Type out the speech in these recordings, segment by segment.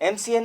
MCN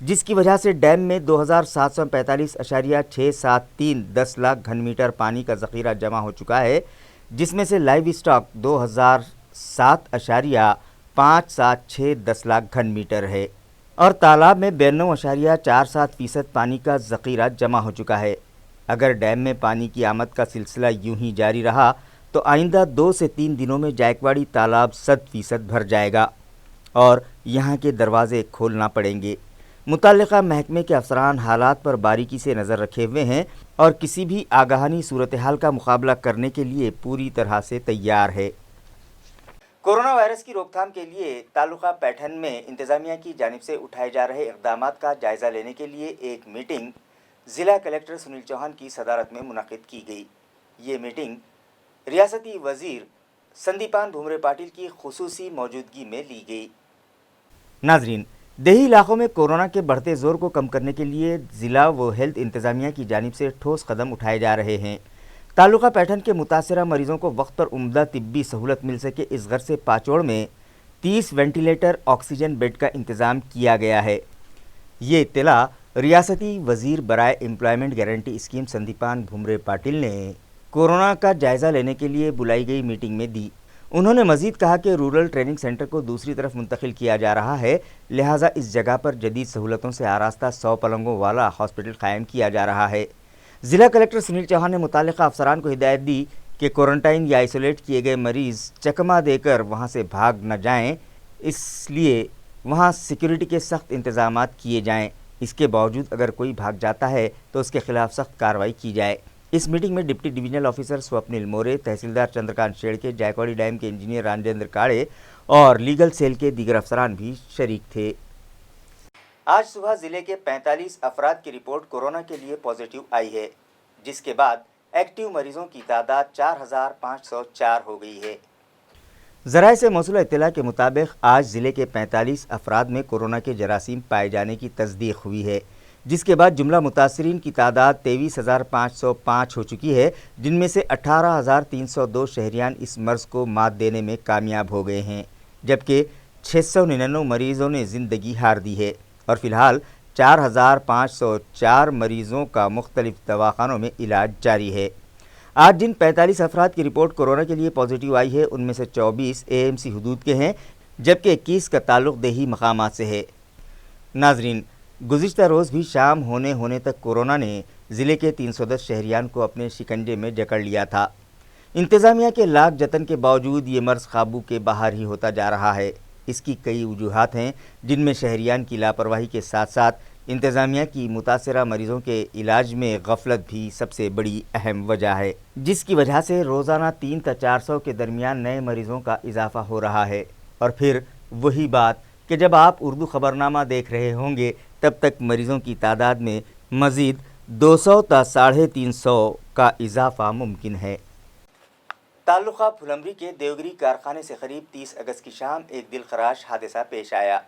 جس کی وجہ سے ڈیم میں 2745.673 10 لاکھ گھن میٹر پانی کا ذخیرہ جمع ہو چکا ہے، جس میں سے لائیو اسٹاک 2007.576 10 لاکھ گھن میٹر ہے اور تالاب میں 92.47% پانی کا ذخیرہ جمع ہو چکا ہے۔ اگر ڈیم میں پانی کی آمد کا سلسلہ یوں ہی جاری رہا تو آئندہ 2 سے 3 دنوں میں جائکواڑی تالاب 100% بھر جائے گا اور یہاں کے دروازے کھولنا پڑیں گے۔ متعلقہ محکمے کے افسران حالات پر باریکی سے نظر رکھے ہوئے ہیں اور کسی بھی آگاہانی صورتحال کا مقابلہ کرنے کے لیے پوری طرح سے تیار ہے۔ کورونا وائرس کی روک تھام کے لیے تعلقہ پیٹھن میں انتظامیہ کی جانب سے اٹھائے جا رہے اقدامات کا جائزہ لینے کے لیے ایک میٹنگ ضلع کلکٹر سنیل چوہان کی صدارت میں منعقد کی گئی۔ یہ میٹنگ ریاستی وزیر سندیپان بھومرے پاٹل کی خصوصی موجودگی میں لی گئی۔ ناظرین، دیہی علاقوں میں کورونا کے بڑھتے زور کو کم کرنے کے لیے ضلع و ہیلتھ انتظامیہ کی جانب سے ٹھوس قدم اٹھائے جا رہے ہیں۔ تعلقہ پیٹھن کے متاثرہ مریضوں کو وقت پر عمدہ طبی سہولت مل سکے اس غرض سے پاچوڑ میں 30 وینٹیلیٹر آکسیجن بیڈ کا انتظام کیا گیا ہے۔ یہ اطلاع ریاستی وزیر برائے امپلائمنٹ گارنٹی اسکیم سندیپان بھومرے پاٹل نے کورونا کا جائزہ لینے کے لیے بلائی گئی میٹنگ میں دی۔ انہوں نے مزید کہا کہ رورل ٹریننگ سینٹر کو دوسری طرف منتقل کیا جا رہا ہے، لہٰذا اس جگہ پر جدید سہولتوں سے آراستہ 100 پلنگوں والا ہاسپٹل قائم کیا جا رہا ہے۔ ضلع کلکٹر سنیل چوہان نے متعلقہ افسران کو ہدایت دی کہ کوارنٹائن یا آئسولیٹ کیے گئے مریض چکما دے کر وہاں سے بھاگ نہ جائیں، اس لیے وہاں سیکیورٹی کے سخت انتظامات کیے جائیں۔ اس کے باوجود اگر کوئی بھاگ جاتا ہے تو اس کے خلاف سخت کارروائی کی جائے۔ اس میٹنگ میں ڈپٹی ڈویژنل آفیسر سوپنل مورے، تحصیلدار چندرکانت شیڑکے، جائکواڑی ڈیم کے انجینئر راجندر کاڑے اور لیگل سیل کے دیگر افسران بھی شریک تھے۔ آج صبح ضلع کے 45 افراد کی رپورٹ کورونا کے لیے پازیٹیو آئی ہے، جس کے بعد ایکٹیو مریضوں کی تعداد 4504 ہو گئی ہے۔ ذرائع سے موصولہ اطلاع کے مطابق آج ضلع کے 45 افراد میں کورونا کے جراثیم پائے جانے کی تصدیق ہوئی ہے، جس کے بعد جملہ متاثرین کی تعداد 23,505 ہو چکی ہے، جن میں سے 18,302 شہریان اس مرض کو مات دینے میں کامیاب ہو گئے ہیں، جبکہ 699 مریضوں نے زندگی ہار دی ہے اور فی الحال 4,504 مریضوں کا مختلف دواخانوں میں علاج جاری ہے۔ آج جن 45 افراد کی رپورٹ کورونا کے لیے پازیٹیو آئی ہے، ان میں سے 24 AMC حدود کے ہیں، جبکہ 21 کا تعلق دیہی مقامات سے ہے۔ ناظرین، گزشتہ روز بھی شام ہونے تک کورونا نے ضلع کے 310 شہریان کو اپنے شکنجے میں جکڑ لیا تھا۔ انتظامیہ کے لاکھ جتن کے باوجود یہ مرض قابو کے باہر ہی ہوتا جا رہا ہے۔ اس کی کئی وجوہات ہیں، جن میں شہریان کی لاپرواہی کے ساتھ ساتھ انتظامیہ کی متاثرہ مریضوں کے علاج میں غفلت بھی سب سے بڑی اہم وجہ ہے، جس کی وجہ سے روزانہ 300 تا 400 کے درمیان نئے مریضوں کا اضافہ ہو رہا ہے۔ اور پھر وہی بات کہ جب آپ اردو خبرنامہ دیکھ رہے ہوں گے تب تک مریضوں کی تعداد میں مزید 200 تا 350 کا اضافہ ممکن ہے۔ تعلقہ پھلمری کے دیوگری کارخانے سے قریب 30 اگست کی شام ایک دلخراش حادثہ پیش آیا۔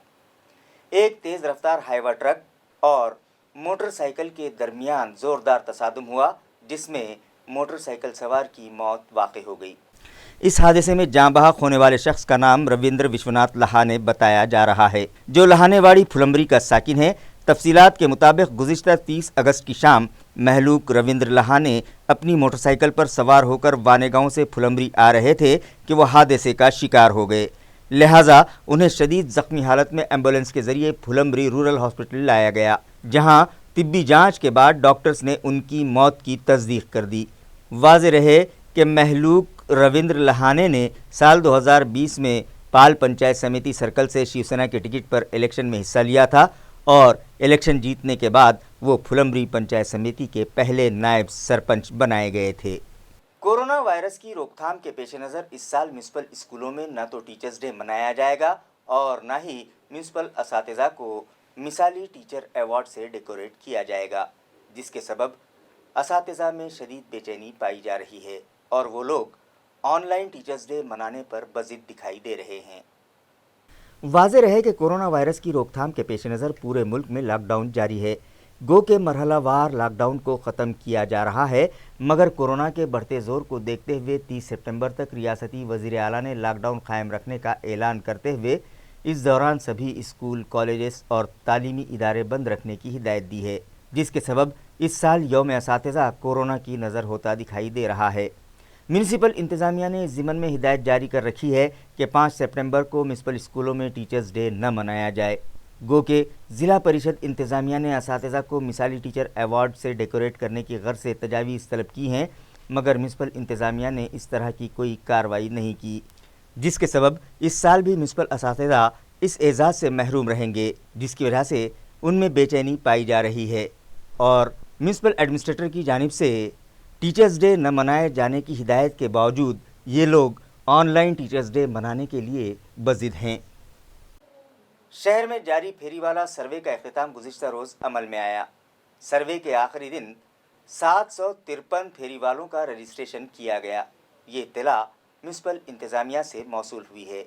ایک تیز رفتار ہائیوا ٹرک اور موٹر سائیکل کے درمیان زوردار تصادم ہوا، جس میں موٹر سائیکل سوار کی موت واقع ہو گئی۔ اس حادثے میں جاں بحق ہونے والے شخص کا نام رویندر وشوناتھ لہانے بتایا جا رہا ہے، جو لہانے واڑی پھلمری کا ساکن ہے۔ تفصیلات کے مطابق گزشتہ 30 اگست کی شام مہلوک رویندر لہانے اپنی موٹر سائیکل پر سوار ہو کر وانے گاؤں سے پھلمری آ رہے تھے کہ وہ حادثے کا شکار ہو گئے، لہٰذا انہیں شدید زخمی حالت میں ایمبولینس کے ذریعے پھلمری رورل ہاسپٹل لایا گیا، جہاں طبی جانچ کے بعد ڈاکٹرز نے ان کی موت کی تصدیق کر دی۔ واضح رہے کہ مہلوک رویندر لہانے نے سال 2020 میں پال پنچایت سمیتی سرکل سے شیو سینا کے ٹکٹ پر الیکشن میں حصہ لیا تھا اور الیکشن جیتنے کے بعد وہ پھلمری پنچایت سمیتی کے پہلے نائب سرپنچ بنائے گئے تھے۔ کورونا وائرس کی روک تھام کے پیش نظر اس سال میونسپل اسکولوں میں نہ تو ٹیچرز ڈے منایا جائے گا اور نہ ہی میونسپل اساتذہ کو مثالی ٹیچر ایوارڈ سے ڈیکوریٹ کیا جائے گا، جس کے سبب اساتذہ میں شدید بے چینی پائی جا رہی ہے اور وہ لوگ آن لائن ٹیچرز ڈے منانے پر بضد دکھائی دے رہے ہیں۔ واضح رہے کہ کورونا وائرس کی روک تھام کے پیش نظر پورے ملک میں لاک ڈاؤن جاری ہے، گو کہ مرحلہ وار لاک ڈاؤن کو ختم کیا جا رہا ہے، مگر کورونا کے بڑھتے زور کو دیکھتے ہوئے 30 سپتمبر تک ریاستی وزیر اعلیٰ نے لاک ڈاؤن قائم رکھنے کا اعلان کرتے ہوئے اس دوران سبھی اسکول، کالجز اور تعلیمی ادارے بند رکھنے کی ہدایت دی ہے، جس کے سبب اس سال یوم اساتذہ کورونا کی نظر ہوتا دکھائی دے رہا ہے۔ میونسپل انتظامیہ نے اس ضمن میں ہدایت جاری کر رکھی ہے کہ 5 سپٹمبر کو میونسپل اسکولوں میں ٹیچرز ڈے نہ منایا جائے۔ گو کہ ضلع پریشد انتظامیہ نے اساتذہ کو مثالی ٹیچر ایوارڈ سے ڈیکوریٹ کرنے کی غرض سے تجاویز طلب کی ہیں، مگر میونسپل انتظامیہ نے اس طرح کی کوئی کارروائی نہیں کی، جس کے سبب اس سال بھی میونسپل اساتذہ اس اعزاز سے محروم رہیں گے، جس کی وجہ سے ان میں بے چینی پائی جا رہی ہے اور میونسپل ایڈمنسٹریٹر کی جانب سے ٹیچرز ڈے نہ منائے جانے کی ہدایت کے باوجود یہ لوگ آن لائن ٹیچرز ڈے منانے کے لیے بضد ہیں۔ شہر میں جاری پھیری والا سروے کا اختتام گزشتہ روز عمل میں آیا۔ سروے کے آخری دن 753 پھیری والوں کا رجسٹریشن کیا گیا۔ یہ اطلاع میونسپل انتظامیہ سے موصول ہوئی ہے۔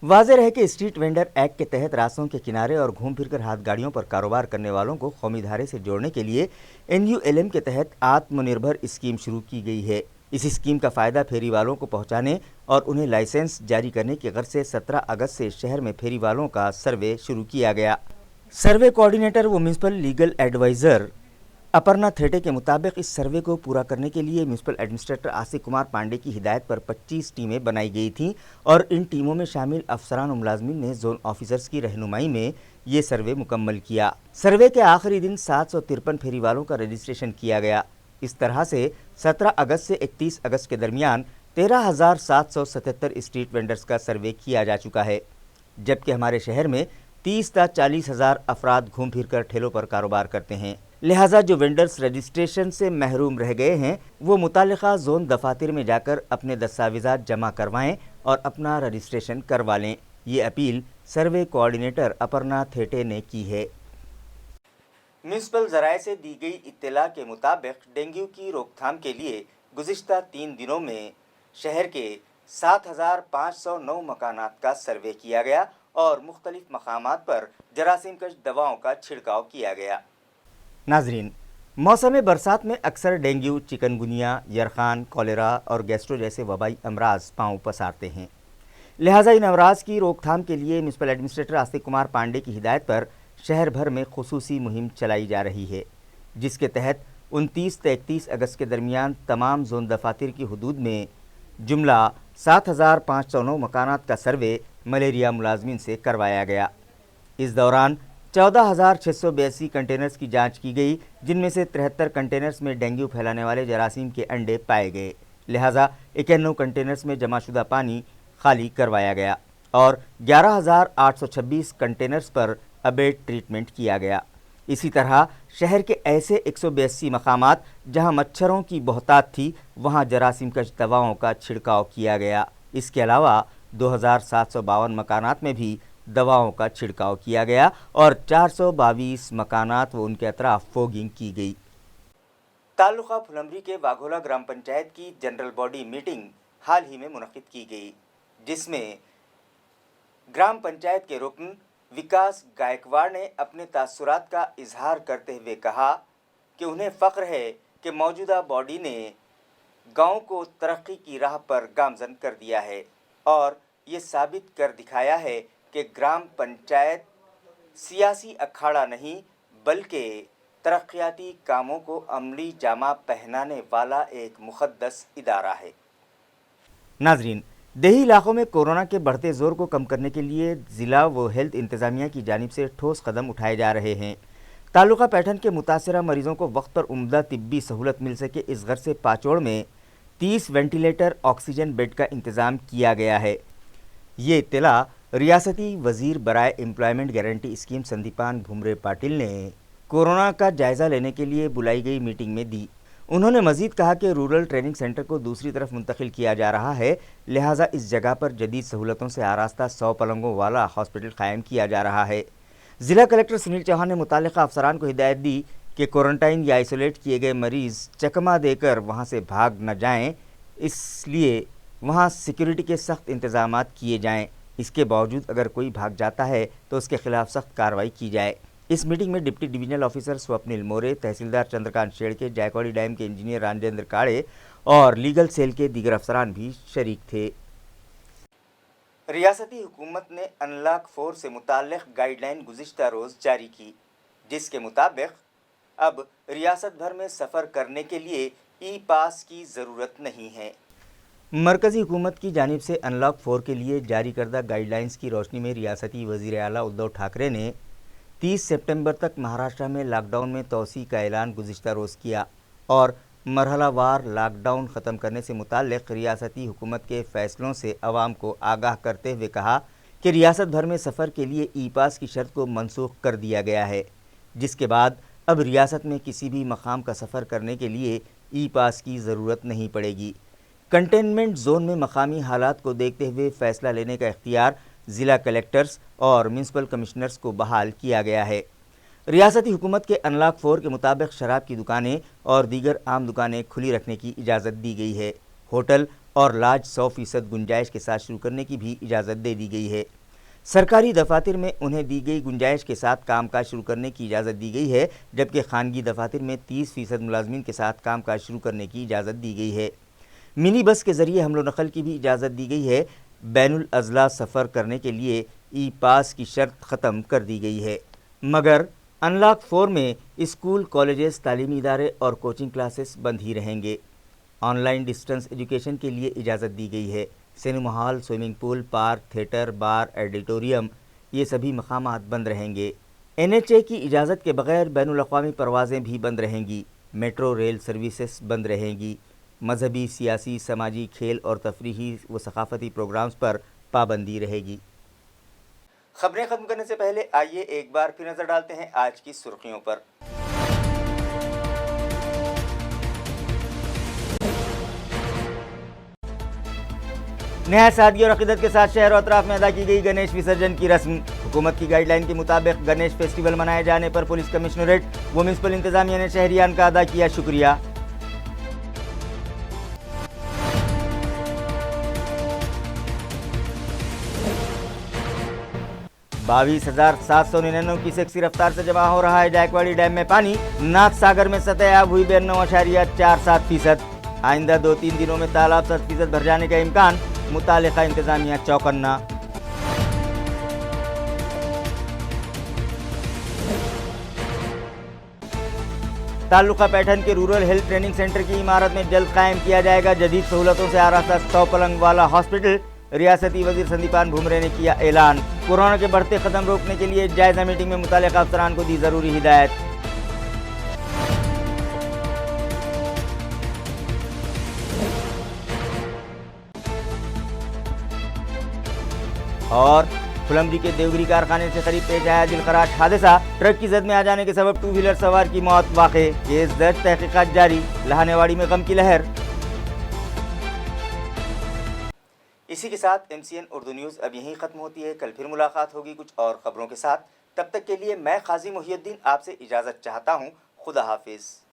واضح ہے کہ اسٹریٹ وینڈر ایکٹ کے تحت راستوں کے کنارے اور گھوم پھر کر ہاتھ گاڑیوں پر کاروبار کرنے والوں کو قومی دھارے سے جوڑنے کے لیے NULM کے تحت آتم نربھر اسکیم شروع کی گئی ہے۔ اس اسکیم کا فائدہ پھیری والوں کو پہنچانے اور انہیں لائسنس جاری کرنے کی غرض سے 17 اگست سے شہر میں پھیری والوں کا سروے شروع کیا گیا۔ سروے کوارڈینیٹر و municipal legal adviser Aparna theta کے مطابق اس سروے کو پورا کرنے کے لیے میونسپل ایڈمنسٹریٹر آستک کمار پانڈے کی ہدایت پر 25 ٹیمیں بنائی گئی تھیں اور ان ٹیموں میں شامل افسران و ملازمین نے زون آفیسرز کی رہنمائی میں یہ سروے مکمل کیا۔ سروے کے آخری دن 753 پھیری والوں کا رجسٹریشن کیا گیا۔ اس طرح سے 17 اگست سے 31 اگست کے درمیان 13,777 اسٹریٹ وینڈرز کا سروے کیا جا چکا ہے، جبکہ ہمارے شہر میں 30 تا 40 ہزار افراد گھوم پھر کر ٹھیلوں پر کاروبار کرتے ہیں۔ لہٰذا جو وینڈرز رجسٹریشن سے محروم رہ گئے ہیں وہ متعلقہ زون دفاتر میں جا کر اپنے دستاویزات جمع کروائیں اور اپنا رجسٹریشن کروا لیں۔ یہ appeal survey coordinator Aparna theta نے کی ہے۔ میونسپل ذرائع سے دی گئی اطلاع کے مطابق ڈینگو کی روک تھام کے لیے گزشتہ 3 دنوں میں شہر کے 7,509 مکانات کا سروے کیا گیا اور مختلف مقامات پر جراثیم کش دواؤں کا چھڑکاؤ کیا گیا۔ ناظرین، موسم برسات میں اکثر ڈینگو، چکن گنیا، یرخان، کولیرا اور گیسٹرو جیسے وبائی امراض پاؤں پسارتے ہیں۔ لہٰذا ان امراض کی روک تھام کے لیے میونسپل ایڈمنسٹریٹر آستک کمار پانڈے کی ہدایت پر شہر بھر میں خصوصی مہم چلائی جا رہی ہے، جس کے تحت 29 تا 31 اگست کے درمیان تمام زون دفاتر کی حدود میں جملہ 7,509 مکانات کا سروے ملیریا ملازمین سے کروایا گیا۔ اس دوران 14,682 کنٹینرز کی جانچ کی گئی، جن میں سے 73 کنٹینرز میں ڈینگو پھیلانے والے جراثیم کے انڈے پائے گئے، لہٰذا 91 کنٹینرز میں جمع شدہ پانی خالی کروایا گیا اور 11,826 کنٹینرز پر ابیٹ ٹریٹمنٹ کیا گیا۔ اسی طرح شہر کے ایسے 182 مقامات جہاں مچھروں کی بہتات تھی وہاں جراثیم کش دواؤں کا چھڑکاؤ کیا گیا۔ اس کے علاوہ 2,752 مکانات میں بھی دواؤں کا چھڑکاؤ کیا گیا اور 422 مکانات و ان کے اطراف فوگنگ کی گئی۔ تعلقہ پھلمبری کے واگھولا گرام پنچایت کی جنرل باڈی میٹنگ حال ہی میں منعقد کی گئی، جس میں گرام پنچایت کے رکن وکاس گائیکواڑ نے اپنے تاثرات کا اظہار کرتے ہوئے کہا کہ انہیں فخر ہے کہ موجودہ باڈی نے گاؤں کو ترقی کی راہ پر گامزن کر دیا ہے اور یہ ثابت کر دکھایا ہے کہ گرام پنچایت سیاسی اکھاڑا نہیں بلکہ ترقیاتی کاموں کو عملی جامہ پہنانے والا ایک مقدس ادارہ ہے۔ ناظرین، دیہی علاقوں میں کورونا کے بڑھتے زور کو کم کرنے کے لیے ضلع و ہیلتھ انتظامیہ کی جانب سے ٹھوس قدم اٹھائے جا رہے ہیں۔ تعلقہ پیٹھن کے متاثرہ مریضوں کو وقت پر عمدہ طبی سہولت مل سکے اس غرض سے پاچوڑ میں 30 وینٹیلیٹر آکسیجن بیڈ کا انتظام کیا گیا ہے۔ یہ اطلاع ریاستی وزیر برائے امپلائمنٹ گارنٹی اسکیم سندیپان بھومرے پاٹل نے کورونا کا جائزہ لینے کے لیے بلائی گئی میٹنگ میں دی۔ انہوں نے مزید کہا کہ رورل ٹریننگ سینٹر کو دوسری طرف منتقل کیا جا رہا ہے، لہٰذا اس جگہ پر جدید سہولتوں سے آراستہ 100 پلنگوں والا ہاسپٹل قائم کیا جا رہا ہے۔ ضلع کلکٹر سنیل چوہان نے متعلقہ افسران کو ہدایت دی کہ کوارنٹائن یا آئسولیٹ کیے گئے مریض چکما دے کر وہاں سے بھاگ نہ جائیں، اس لیے وہاں سیکیورٹی کے سخت انتظامات کیے جائیں۔ اس کے باوجود اگر کوئی بھاگ جاتا ہے تو اس کے خلاف سخت کارروائی کی جائے۔ اس میٹنگ میں ڈپٹی ڈویژنل آفیسر سوپنل مورے، تحصیلدار چندرکانت شیڑکے، جائیکواڑی ڈیم کے انجینئر راجندر کاڑے اور لیگل سیل کے دیگر افسران بھی شریک تھے۔ ریاستی حکومت نے انلاک 4 سے متعلق گائیڈ لائن گزشتہ روز جاری کی، جس کے مطابق اب ریاست بھر میں سفر کرنے کے لیے ای پاس کی ضرورت نہیں ہے۔ مرکزی حکومت کی جانب سے انلاک 4 کے لیے جاری کردہ گائیڈ لائنز کی روشنی میں ریاستی وزیر اعلیٰ ادھو ٹھاکرے نے 30 سپٹمبر تک مہاراشٹر میں لاک ڈاؤن میں توسیع کا اعلان گزشتہ روز کیا اور مرحلہ وار لاک ڈاؤن ختم کرنے سے متعلق ریاستی حکومت کے فیصلوں سے عوام کو آگاہ کرتے ہوئے کہا کہ ریاست بھر میں سفر کے لیے ای پاس کی شرط کو منسوخ کر دیا گیا ہے، جس کے بعد اب ریاست میں کسی بھی مقام کا سفر کرنے کے لیے ای پاس کی ضرورت نہیں پڑے گی۔ کنٹینمنٹ زون میں مقامی حالات کو دیکھتے ہوئے فیصلہ لینے کا اختیار ضلع کلکٹرز اور میونسپل کمشنرز کو بحال کیا گیا ہے۔ ریاستی حکومت کے انلاک 4 کے مطابق شراب کی دکانیں اور دیگر عام دکانیں کھلی رکھنے کی اجازت دی گئی ہے۔ ہوٹل اور لاج 100% گنجائش کے ساتھ شروع کرنے کی بھی اجازت دے دی گئی ہے۔ سرکاری دفاتر میں انہیں دی گئی گنجائش کے ساتھ کام کاج شروع کرنے کی اجازت دی گئی ہے، جبکہ خانگی دفاتر میں 30% ملازمین کے ساتھ کام کاج شروع کرنے کی اجازت دی گئی ہے۔ منی بس کے ذریعے حمل و نقل کی بھی اجازت دی گئی ہے۔ بین الاضلاع سفر کرنے کے لیے ای پاس کی شرط ختم کر دی گئی ہے، مگر انلاک 4 میں اسکول، کالجز، تعلیمی ادارے اور کوچنگ کلاسز بند ہی رہیں گے۔ آن لائن ڈسٹنس ایجوکیشن کے لیے اجازت دی گئی ہے۔ Cinema hall, swimming pool, park, theatre, bar, auditorium یہ سبھی مقامات بند رہیں گے۔ NHA کی اجازت کے بغیر بین الاقوامی پروازیں بھی بند رہیں گی۔ میٹرو ریل سروسز بند رہیں گی۔ مذہبی، سیاسی، سماجی، کھیل اور تفریحی و ثقافتی پروگرامز پر پابندی رہے گی۔ خبریں ختم کرنے سے پہلے آئیے ایک بار پھر نظر ڈالتے ہیں آج کی سرخیوں پر۔ نہایت سادگی اور عقیدت کے ساتھ شہر و اطراف میں ادا کی گئی گنیش وسرجن کی رسم۔ حکومت کی گائیڈ لائن کے مطابق گنیش فیسٹیول منائے جانے پر پولیس کمشنریٹ و میونسپل انتظامیہ نے شہریان کا ادا کیا شکریہ۔ 22,799 کیوسیک رفتار سے جمع ہو رہا ہے جائکواڑی ڈیم میں پانی۔ ناتھ ساگر میں سطح آب ہوئی 92.47%۔ آئندہ 2-3 دنوں میں تالاب 100% بھر جانے کا امکان، متعلقہ انتظامیہ چوکنا۔ تعلقہ پیٹھن کے رورل ہیلتھ ٹریننگ سینٹر کی عمارت میں جلد قائم کیا جائے گا جدید سہولتوں سے آراستہ 100 پلنگ والا ہاسپٹل۔ ریاستی وزیر سندیپان بھومرے نے کیا اعلان۔ کورونا کے بڑھتے قدم روکنے کے لیے جائزہ میٹنگ میں متعلقہ افسران کو دی ضروری ہدایت۔ اور پھلمری کے دیوگری کارخانے سے قریب پیش آیا دلخراش حادثہ۔ ٹرک کی زد میں آ جانے کے سبب 2 ویلر سوار کی موت۔ واقع کیس درج، تحقیقات جاری۔ لہانے واڑی میں غم کی لہر۔ اسی کے ساتھ MCN اردو نیوز اب یہیں ختم ہوتی ہے۔ کل پھر ملاقات ہوگی کچھ اور خبروں کے ساتھ۔ تب تک کے لیے میں قاضی محی الدین آپ سے اجازت چاہتا ہوں۔ خدا حافظ۔